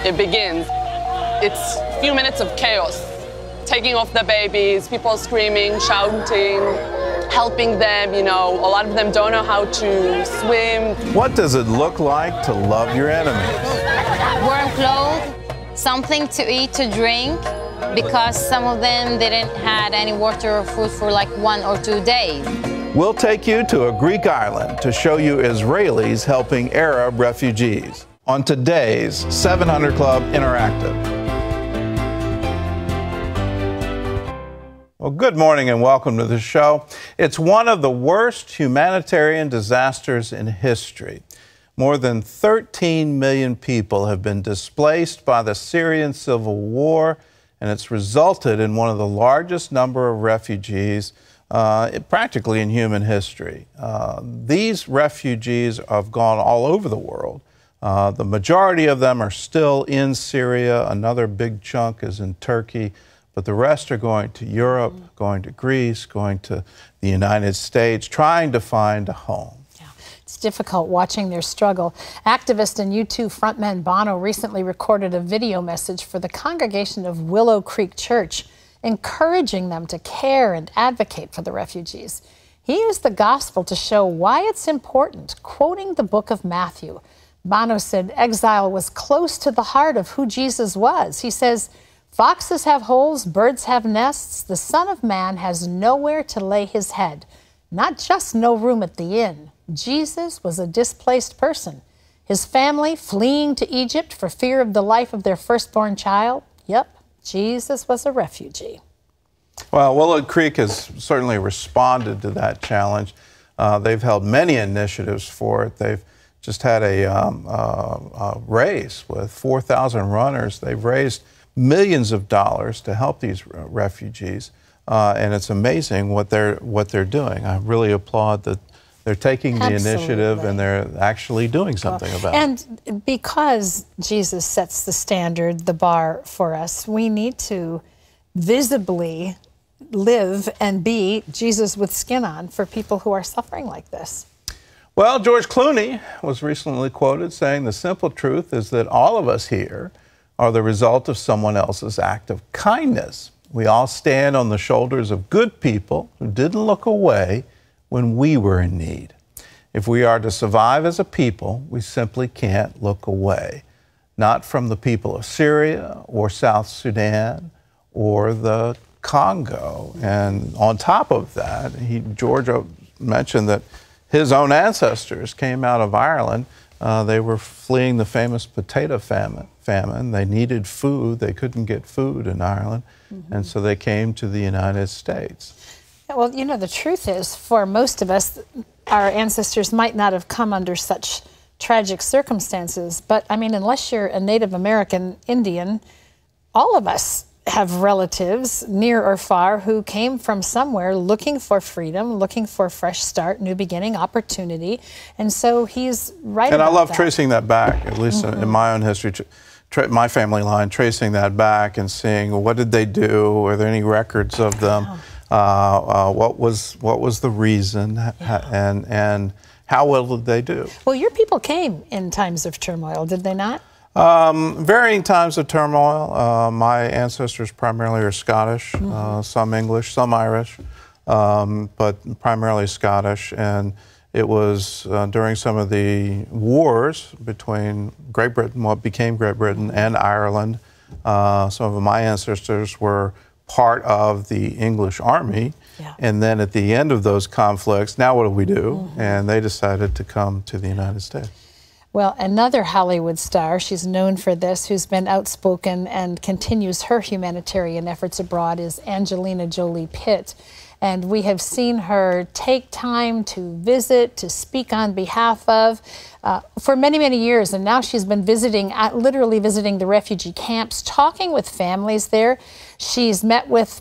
it begins. It's a few minutes of chaos. Taking off the babies, people screaming, shouting, helping them, you know. A lot of them don't know how to swim. What does it look like to love your enemies? Warm clothes, something to eat, to drink, because some of them didn't have any water or food for like 1 or 2 days. We'll take you to a Greek island to show you Israelis helping Arab refugees on today's 700 Club Interactive. Well, good morning and welcome to the show. It's one of the worst humanitarian disasters in history. More than 13 million people have been displaced by the Syrian civil war, and it's resulted in one of the largest number of refugees practically in human history. These refugees have gone all over the world. The majority of them are still in Syria. Another big chunk is in Turkey. But the rest are going to Europe, going to Greece, going to the United States, trying to find a home. Yeah, it's difficult watching their struggle. Activist and U2 frontman Bono recently recorded a video message for the congregation of Willow Creek Church, encouraging them to care and advocate for the refugees. He used the gospel to show why it's important, quoting the book of Matthew. Bono said exile was close to the heart of who Jesus was. He says, "Foxes have holes, birds have nests. The Son of Man has nowhere to lay his head. Not just no room at the inn. Jesus was a displaced person. His family fleeing to Egypt for fear of the life of their firstborn child. Yep, Jesus was a refugee." Well, Willow Creek has certainly responded to that challenge. They've held many initiatives for it. They've just had a race with 4,000 runners. They've raised millions of dollars to help these refugees, and it's amazing what they're doing. I really applaud that they're taking the initiative and they're actually doing something about it. And because Jesus sets the standard, the bar for us, we need to visibly live and be Jesus with skin on for people who are suffering like this. Well, George Clooney was recently quoted saying, "The simple truth is that all of us here are the result of someone else's act of kindness. We all stand on the shoulders of good people who didn't look away when we were in need. If we are to survive as a people, we simply can't look away. Not from the people of Syria or South Sudan or the Congo." And on top of that, George mentioned that his own ancestors came out of Ireland. They were fleeing the famous potato famine. They needed food. They couldn't get food in Ireland, and so they came to the United States. Well, you know, the truth is, for most of us, our ancestors might not have come under such tragic circumstances, but, I mean, unless you're a Native American Indian, all of us have relatives, near or far, who came from somewhere looking for freedom, looking for a fresh start, new beginning, opportunity. And so he's right And about I love that. tracing that back, at least in my own history, my family line, tracing that back and seeing, well, what did they do? Were there any records of them? What was the reason? And how well did they do? Well, your people came in times of turmoil, did they not? Varying times of turmoil. My ancestors primarily are Scottish, some English, some Irish, but primarily Scottish. And it was during some of the wars between Great Britain, what became Great Britain, and Ireland. Some of my ancestors were part of the English army. Yeah. And then at the end of those conflicts, now what do we do? And they decided to come to the United States. Well, another Hollywood star, she's known for this, who's been outspoken and continues her humanitarian efforts abroad, is Angelina Jolie Pitt. And we have seen her take time to visit, to speak on behalf of, for many, many years. And now she's been visiting, literally visiting the refugee camps, talking with families there. She's met with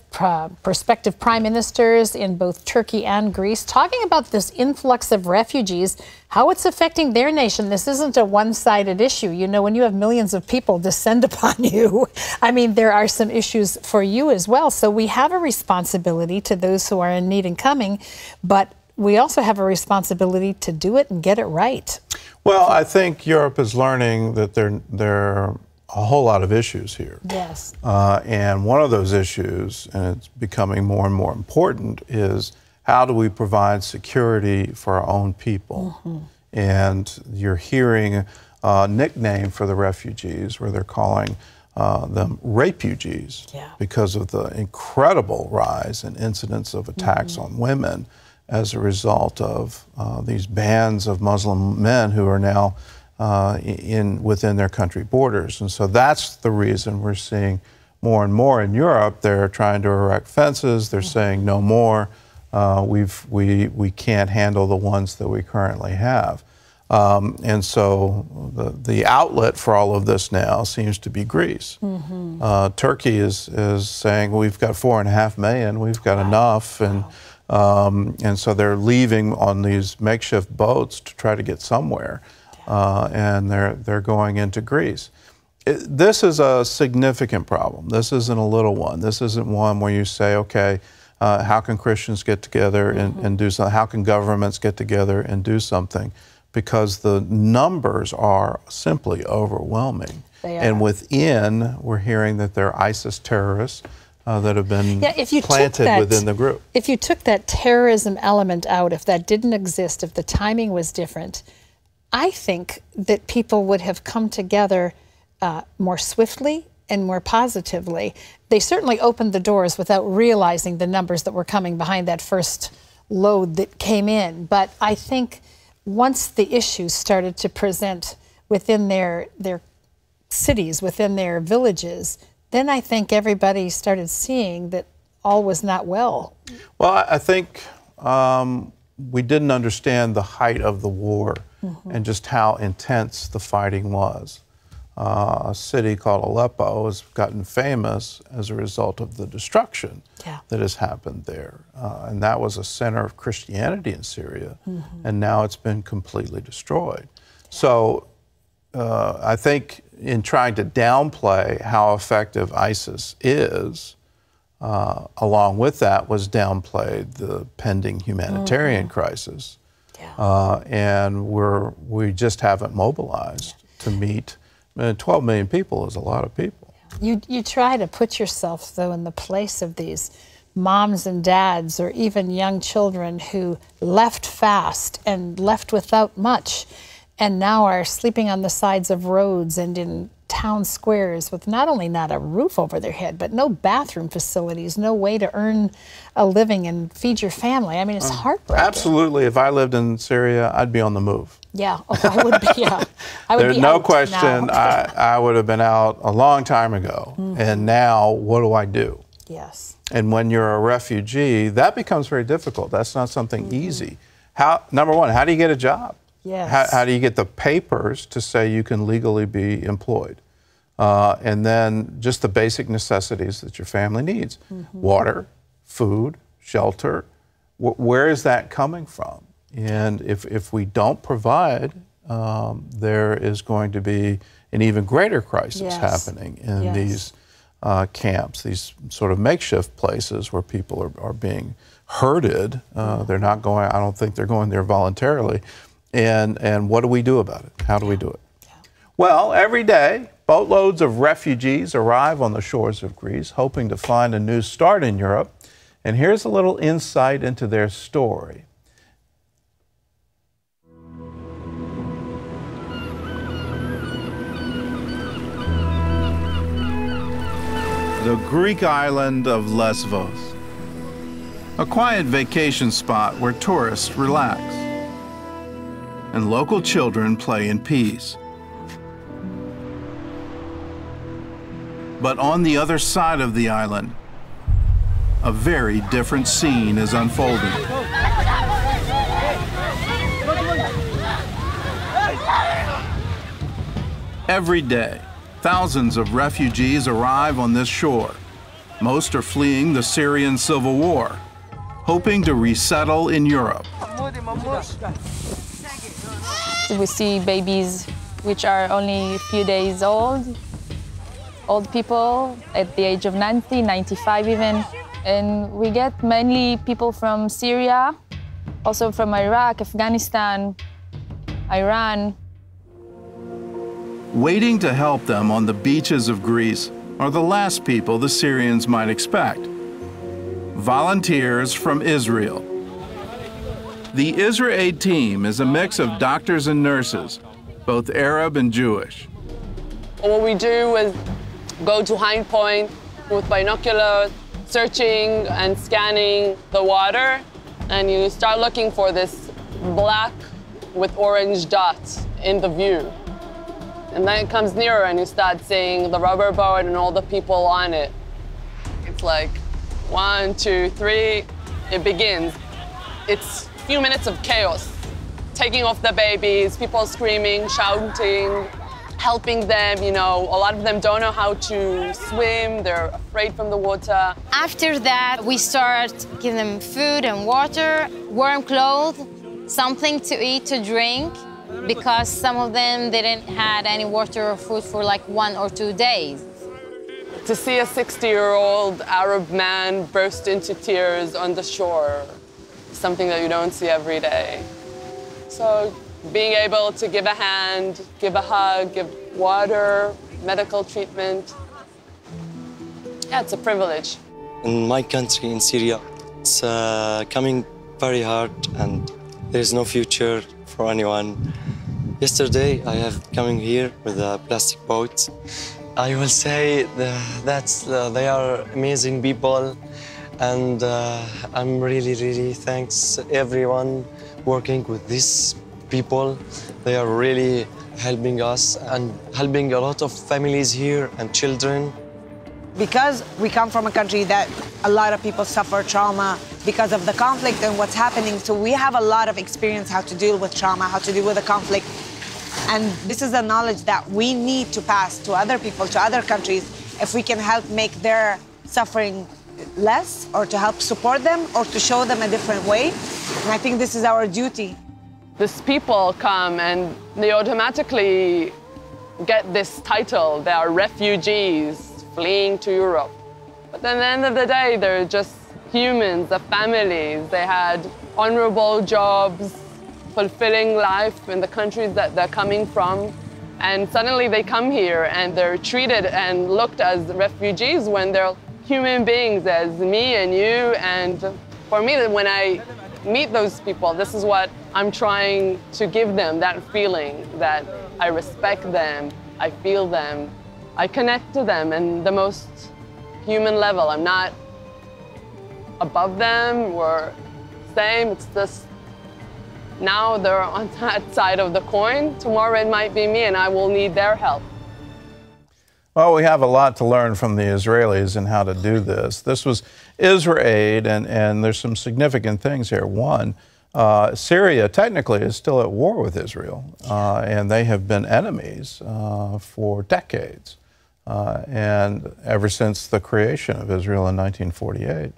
prospective prime ministers in both Turkey and Greece, talking about this influx of refugees, how it's affecting their nation. This isn't a one-sided issue. You know, when you have millions of people descend upon you, I mean, there are some issues for you as well. So we have a responsibility to those who are in need and coming, but we also have a responsibility to do it and get it right. Well, I think Europe is learning that they're a whole lot of issues here. Yes. And one of those issues, and it's becoming more and more important, is how do we provide security for our own people? And you're hearing a nickname for the refugees where they're calling them refugees because of the incredible rise in incidents of attacks on women as a result of these bands of Muslim men who are now within their country borders. And so that's the reason we're seeing more and more in Europe. They're trying to erect fences. They're saying no more. We can't handle the ones that we currently have. And so the outlet for all of this now seems to be Greece. Turkey is saying, we've got 4.5 million, we've got enough. And so they're leaving on these makeshift boats to try to get somewhere. And they're going into Greece. This is a significant problem. This isn't a little one. This isn't one where you say, okay, how can Christians get together and do something? How can governments get together and do something? Because the numbers are simply overwhelming. They are. And within, we're hearing that there are ISIS terrorists that have been planted within the group. If you took that terrorism element out, if that didn't exist, if the timing was different, I think that people would have come together more swiftly and more positively. They certainly opened the doors without realizing the numbers that were coming behind that first load that came in. But I think once the issues started to present within their cities, within their villages, then I think everybody started seeing that all was not well. Well, I think we didn't understand the height of the war and just how intense the fighting was. A city called Aleppo has gotten famous as a result of the destruction that has happened there. And that was a center of Christianity in Syria, and now it's been completely destroyed. So I think in trying to downplay how effective ISIS is, along with that was downplayed the pending humanitarian crisis. And we just haven't mobilized to meet. 12 million people is a lot of people. You try to put yourself, though, in the place of these moms and dads or even young children who left fast and left without much and now are sleeping on the sides of roads and in town squares with not only not a roof over their head, but no bathroom facilities, no way to earn a living and feed your family. I mean, it's heartbreaking. Absolutely. If I lived in Syria, I'd be on the move. Yeah, I would be. I would There's be no out question. now. I would have been out a long time ago. And now, what do I do? Yes. And when you're a refugee, that becomes very difficult. That's not something easy. Number one, how do you get a job? Yes. How do you get the papers to say you can legally be employed? And then just the basic necessities that your family needs. Water, food, shelter. Where is that coming from? And if we don't provide, there is going to be an even greater crisis happening in these camps, these sort of makeshift places where people are being herded. They're not going, I don't think they're going there voluntarily. And what do we do about it? How do we do it? Well, every day, boatloads of refugees arrive on the shores of Greece, hoping to find a new start in Europe. And here's a little insight into their story. The Greek island of Lesbos, a quiet vacation spot where tourists relax and local children play in peace. But on the other side of the island, a very different scene is unfolding. Every day, thousands of refugees arrive on this shore. Most are fleeing the Syrian civil war, hoping to resettle in Europe. We see babies which are only a few days old people at the age of 90, 95 even. And we get mainly people from Syria, also from Iraq, Afghanistan, Iran. Waiting to help them on the beaches of Greece are the last people the Syrians might expect. Volunteers from Israel. The IsraAid team is a mix of doctors and nurses, both Arab and Jewish. What we do is go to Hind Point with binoculars, searching and scanning the water, and you start looking for this black with orange dots in the view. And then it comes nearer and you start seeing the rubber boat and all the people on it. It's like 1, 2, 3, it begins. It's a few minutes of chaos. Taking off the babies, people screaming, shouting, helping them, you know. A lot of them don't know how to swim, they're afraid from the water. After that, we start giving them food and water, warm clothes, something to eat, to drink, because some of them didn't have any water or food for like 1 or 2 days. To see a 60-year-old Arab man burst into tears on the shore, something that you don't see every day. So being able to give a hand, give a hug, give water, medical treatment, yeah, it's a privilege. In my country, in Syria, it's coming very hard and there's no future for anyone. Yesterday, I have coming here with a plastic boat. I will say that they are amazing people, and I'm really thanks everyone working with these people. They are really helping us and helping a lot of families here and children. Because we come from a country that a lot of people suffer trauma because of the conflict and what's happening, so we have a lot of experience how to deal with trauma, how to deal with the conflict. And this is a knowledge that we need to pass to other people, to other countries, if we can help make their suffering less, or to help support them, or to show them a different way. And I think this is our duty. These people come and they automatically get this title. They are refugees fleeing to Europe. But at the end of the day, they're just humans, they're families. They had honorable jobs, fulfilling life in the countries that they're coming from. And suddenly they come here and they're treated and looked as refugees when they're human beings as me and you. And for me, when I meet those people, this is what I'm trying to give them, that feeling that I respect them, I feel them, I connect to them in the most human level. I'm not above them or same, it's just now they're on that side of the coin. Tomorrow it might be me and I will need their help. Well, we have a lot to learn from the Israelis in how to do this. This was IsraAid, and there's some significant things here. One, Syria technically is still at war with Israel, and they have been enemies for decades, and ever since the creation of Israel in 1948.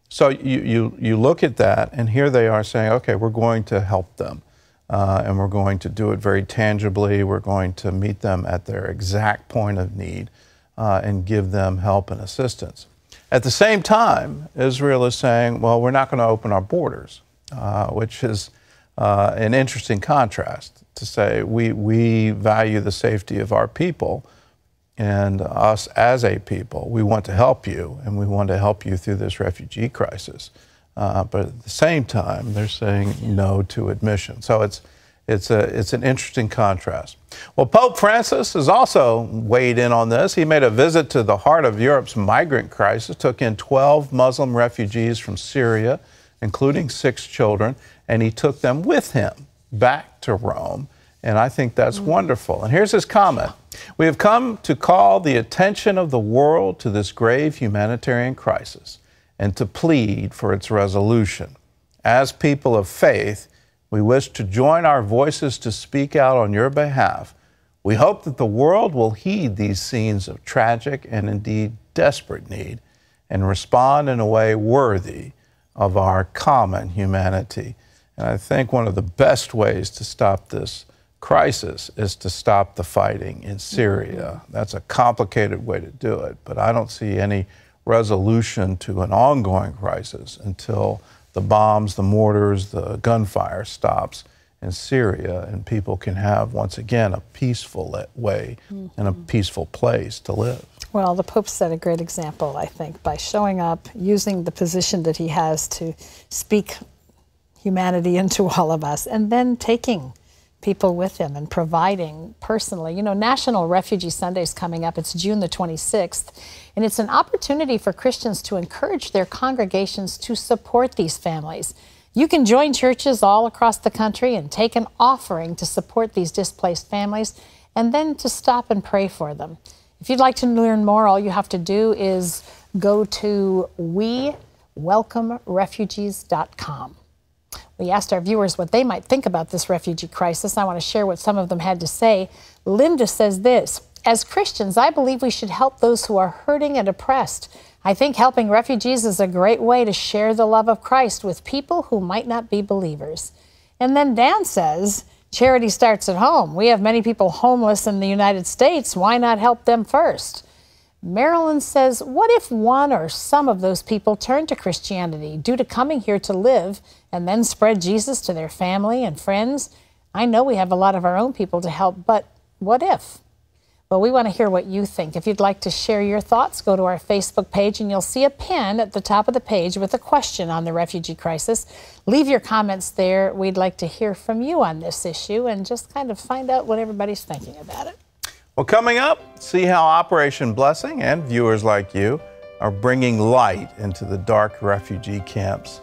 So you look at that, and here they are saying, okay, we're going to help them, and we're going to do it very tangibly. We're going to meet them at their exact point of need and give them help and assistance. At the same time, Israel is saying, well, we're not going to open our borders, which is an interesting contrast to say we value the safety of our people, and us as a people, we want to help you, and we want to help you through this refugee crisis. But at the same time, they're saying no to admission. So it's an interesting contrast. Well, Pope Francis has also weighed in on this. He made a visit to the heart of Europe's migrant crisis, took in 12 Muslim refugees from Syria, including 6 children, and he took them with him back to Rome. And I think that's wonderful. And here's his comment. We have come to call the attention of the world to this grave humanitarian crisis and to plead for its resolution. As people of faith, we wish to join our voices to speak out on your behalf. We hope that the world will heed these scenes of tragic and indeed desperate need and respond in a way worthy of our common humanity. And I think one of the best ways to stop this crisis is to stop the fighting in Syria. That's a complicated way to do it, but I don't see any resolution to an ongoing crisis until the bombs, the mortars, the gunfire stops in Syria, and people can have, once again, a peaceful way and a peaceful place to live. Well, the Pope set a great example, I think, by showing up, using the position that he has to speak humanity into all of us, and then taking people with him and providing personally. You know, National Refugee Sunday is coming up. It's June the 26th, and it's an opportunity for Christians to encourage their congregations to support these families. You can join churches all across the country and take an offering to support these displaced families, and then to stop and pray for them. If you'd like to learn more, all you have to do is go to wewelcomerefugees.com. We asked our viewers what they might think about this refugee crisis. I want to share what some of them had to say. Linda says this: as Christians, I believe we should help those who are hurting and oppressed. I think helping refugees is a great way to share the love of Christ with people who might not be believers. And then Dan says, charity starts at home. We have many people homeless in the United States. Why not help them first? Marilyn says, what if one or some of those people turn to Christianity due to coming here to live and then spread Jesus to their family and friends? I know we have a lot of our own people to help, but what if? Well, we want to hear what you think. If you'd like to share your thoughts, go to our Facebook page and you'll see a pin at the top of the page with a question on the refugee crisis. Leave your comments there. We'd like to hear from you on this issue and just kind of find out what everybody's thinking about it. Well, coming up, see how Operation Blessing and viewers like you are bringing light into the dark refugee camps.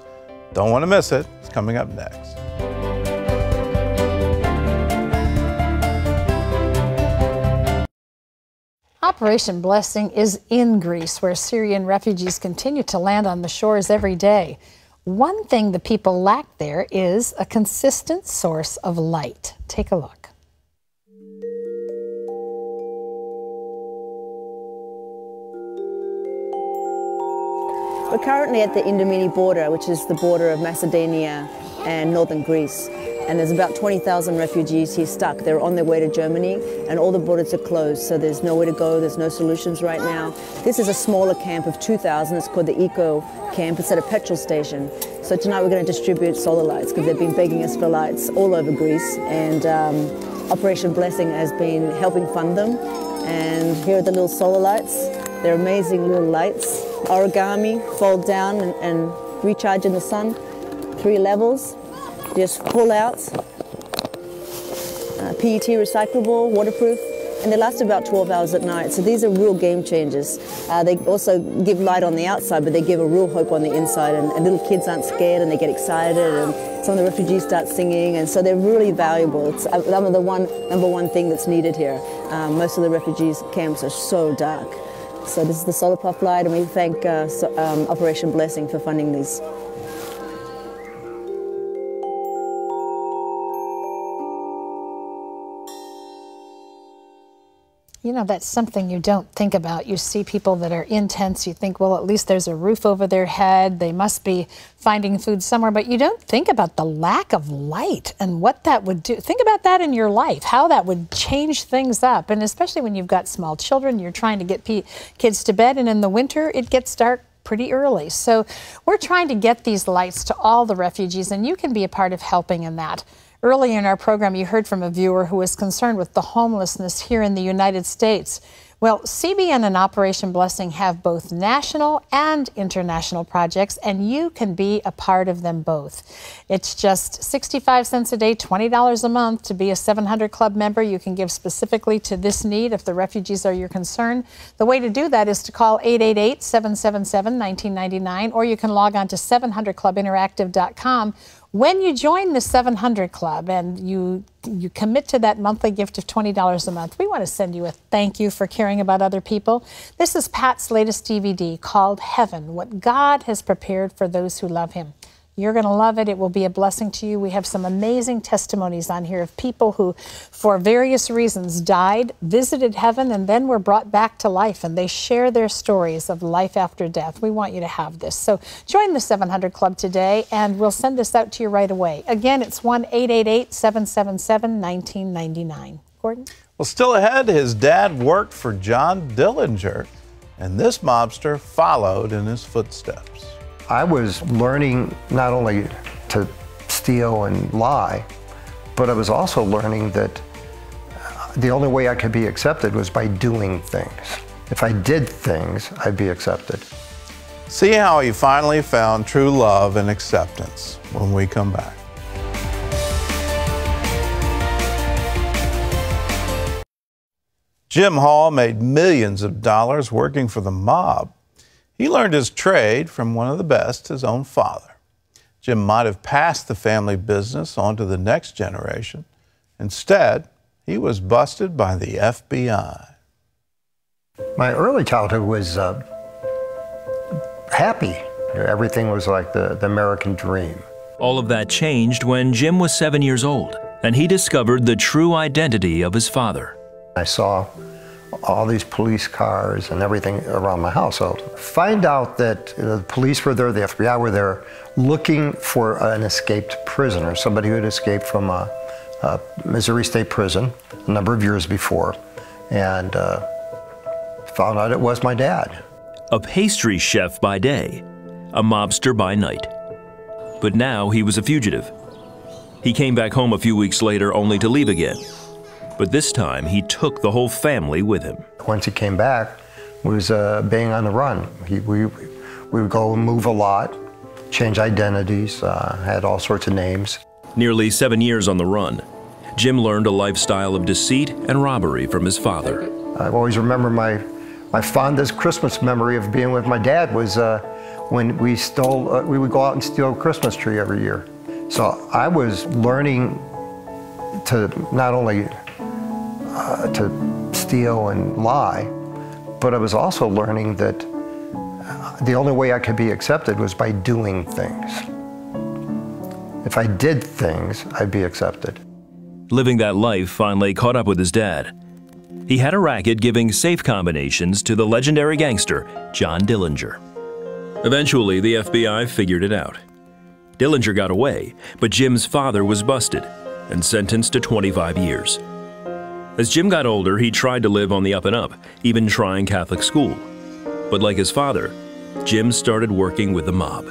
Don't want to miss it. It's coming up next. Operation Blessing is in Greece, where Syrian refugees continue to land on the shores every day. One thing the people lack there is a consistent source of light. Take a look. We're currently at the Indomini border, which is the border of Macedonia and northern Greece. And there's about 20,000 refugees here stuck. They're on their way to Germany, and all the borders are closed, so there's nowhere to go, there's no solutions right now. This is a smaller camp of 2,000. It's called the Eco Camp. It's at a petrol station. So tonight we're going to distribute solar lights, because they've been begging us for lights all over Greece, and Operation Blessing has been helping fund them. And here are the little solar lights. They're amazing little lights. Origami, fold down and recharge in the sun. 3 levels. Just pull out, PET recyclable, waterproof, and they last about 12 hours at night. So these are real game changers. They also give light on the outside, but they give a real hope on the inside, and little kids aren't scared and they get excited, and some of the refugees start singing, and so they're really valuable. It's the number one thing that's needed here. Most of the refugees camps are so dark. So this is the solar puff light, and we thank Operation Blessing for funding these. You know, that's something you don't think about. You see people that are in tents, you think, well, at least there's a roof over their head. They must be finding food somewhere, but you don't think about the lack of light and what that would do. Think about that in your life, how that would change things up. And especially when you've got small children, you're trying to get kids to bed, and in the winter, it gets dark pretty early. So we're trying to get these lights to all the refugees, and you can be a part of helping in that. Early in our program, you heard from a viewer who was concerned with the homelessness here in the United States. Well, CBN and Operation Blessing have both national and international projects, and you can be a part of them both. It's just 65 cents a day, $20 a month to be a 700 Club member. You can give specifically to this need if the refugees are your concern. The way to do that is to call 888-777-1999, or you can log on to 700clubinteractive.com. When you join the 700 Club and you commit to that monthly gift of $20 a month, we want to send you a thank you for caring about other people. This is Pat's latest DVD called Heaven, What God Has Prepared for Those Who Love Him. You're going to love it. It will be a blessing to you. We have some amazing testimonies on here of people who, for various reasons, died, visited heaven, and then were brought back to life, and they share their stories of life after death. We want you to have this. So join the 700 Club today, and we'll send this out to you right away. Again, it's 1-888-777-1999. Gordon? Well, still ahead, his dad worked for John Dillinger, and this mobster followed in his footsteps. I was learning not only to steal and lie, But I was also learning that the only way I could be accepted was by doing things. If I did things, I'd be accepted. See how he finally found true love and acceptance when we come back. Jim Hall made millions of dollars working for the mob. He learned his trade from one of the best, his own father. Jim might have passed the family business on to the next generation. Instead, he was busted by the FBI. My early childhood was happy. Everything was like the American dream. All of that changed when Jim was 7 years old, and he discovered the true identity of his father. I saw all these police cars and everything around my house. So find out that the police were there, the FBI were there, looking for an escaped prisoner, somebody who had escaped from a Missouri State Prison a number of years before, and found out it was my dad. A pastry chef by day, a mobster by night. But now he was a fugitive. He came back home a few weeks later only to leave again. But this time he took the whole family with him. Once he came back, he was being on the run. We would go and move a lot, change identities, had all sorts of names. Nearly 7 years on the run, Jim learned a lifestyle of deceit and robbery from his father. I always remember my fondest Christmas memory of being with my dad was when we would go out and steal a Christmas tree every year. So I was learning to not only to steal and lie, but I was also learning that the only way I could be accepted was by doing things. If I did things, I'd be accepted. Living that life finally caught up with his dad. He had a racket giving safe combinations to the legendary gangster, John Dillinger. Eventually, the FBI figured it out. Dillinger got away, but Jim's father was busted and sentenced to 25 years. As Jim got older, he tried to live on the up and up, even trying Catholic school. But like his father, Jim started working with the mob.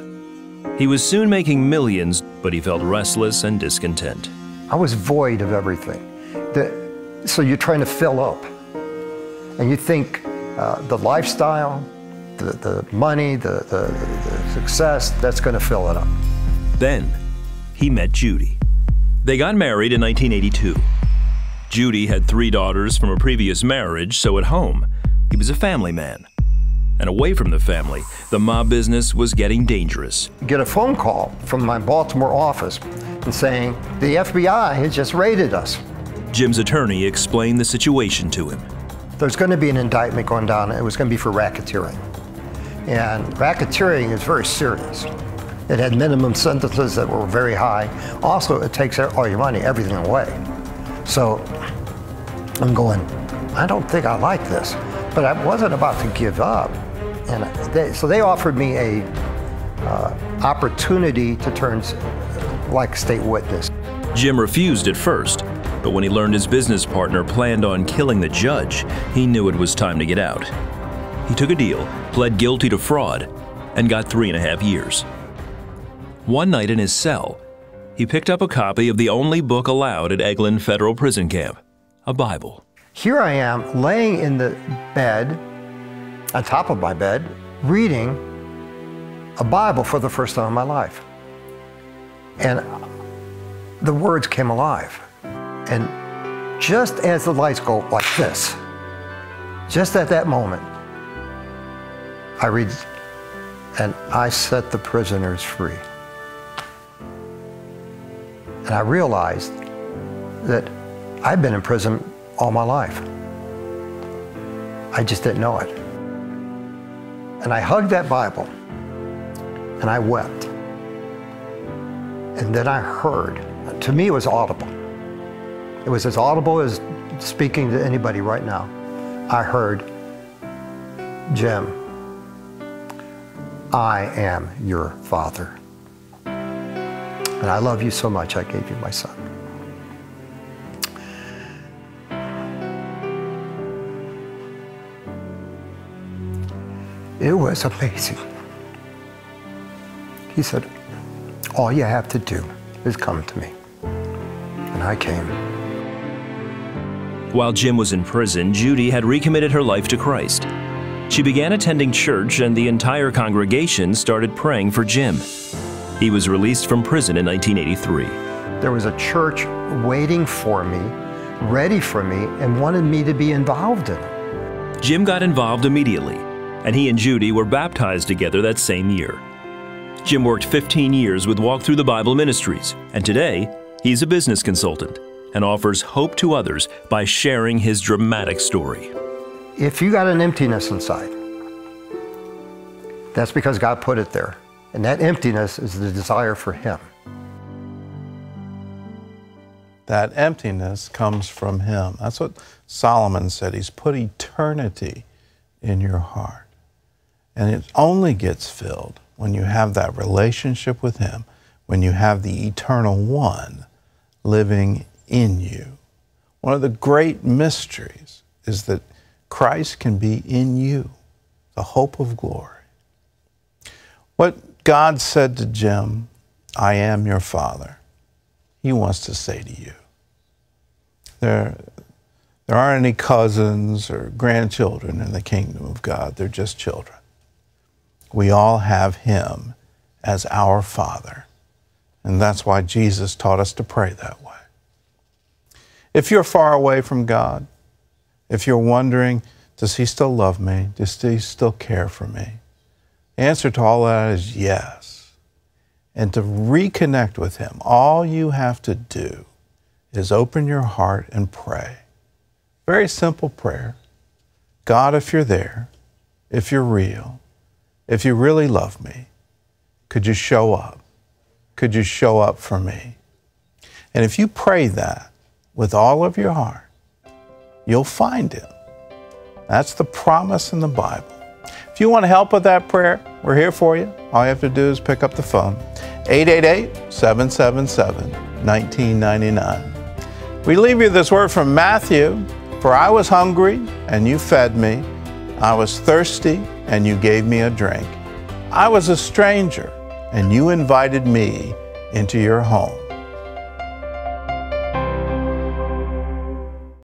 He was soon making millions, but he felt restless and discontent. I was void of everything. So you're trying to fill up. And you think the lifestyle, the money, the success, that's going to fill it up. Then he met Judy. They got married in 1982. Judy had 3 daughters from a previous marriage, so at home, he was a family man. And away from the family, the mob business was getting dangerous. Get a phone call from my Baltimore office and saying, the FBI has just raided us. Jim's attorney explained the situation to him. There's going to be an indictment going down. It was going to be for racketeering. And racketeering is very serious. It had minimum sentences that were very high. Also, it takes all your money, everything away. So I'm going, I don't think I like this. But I wasn't about to give up. And so they offered me a opportunity to turn like state witness. Jim refused at first, but when he learned his business partner planned on killing the judge, he knew it was time to get out. He took a deal, pled guilty to fraud, and got 3.5 years. One night in his cell, he picked up a copy of the only book allowed at Eglin Federal Prison Camp, a Bible. Here I am, laying in the bed, on top of my bed, reading a Bible for the first time in my life. And the words came alive. And just as the lights go like this, just at that moment, I read, and I set the prisoners free. And I realized that I'd been in prison all my life. I just didn't know it. And I hugged that Bible, and I wept. And then I heard, to me it was audible. It was as audible as speaking to anybody right now. I heard, Jim, I am your father. And I love you so much, I gave you my son. It was amazing. He said, all you have to do is come to me. and I came. While Jim was in prison, Judy had recommitted her life to Christ. She began attending church, and the entire congregation started praying for Jim. He was released from prison in 1983. There was a church waiting for me, ready for me, and wanted me to be involved in it. Jim got involved immediately, and he and Judy were baptized together that same year. Jim worked 15 years with Walk Through the Bible Ministries, and today he's a business consultant and offers hope to others by sharing his dramatic story. If you got an emptiness inside, that's because God put it there. And that emptiness is the desire for Him. That emptiness comes from Him. That's what Solomon said. He's put eternity in your heart. And it only gets filled when you have that relationship with Him, when you have the Eternal One living in you. One of the great mysteries is that Christ can be in you, the hope of glory. What God said to Jim, I am your Father, He wants to say to you. There aren't any cousins or grandchildren in the kingdom of God. They're just children. We all have Him as our Father. And that's why Jesus taught us to pray that way. If you're far away from God, if you're wondering, does He still love me? Does He still care for me? The answer to all that is yes. And to reconnect with Him, all you have to do is open your heart and pray. Very simple prayer. God, if you're there, if you're real, if you really love me, could you show up? Could you show up for me? And if you pray that with all of your heart, you'll find Him. That's the promise in the Bible. If you want to help with that prayer, we're here for you. All you have to do is pick up the phone, 888-777-1999. We leave you this word from Matthew, for I was hungry, and you fed me. I was thirsty, and you gave me a drink. I was a stranger, and you invited me into your home.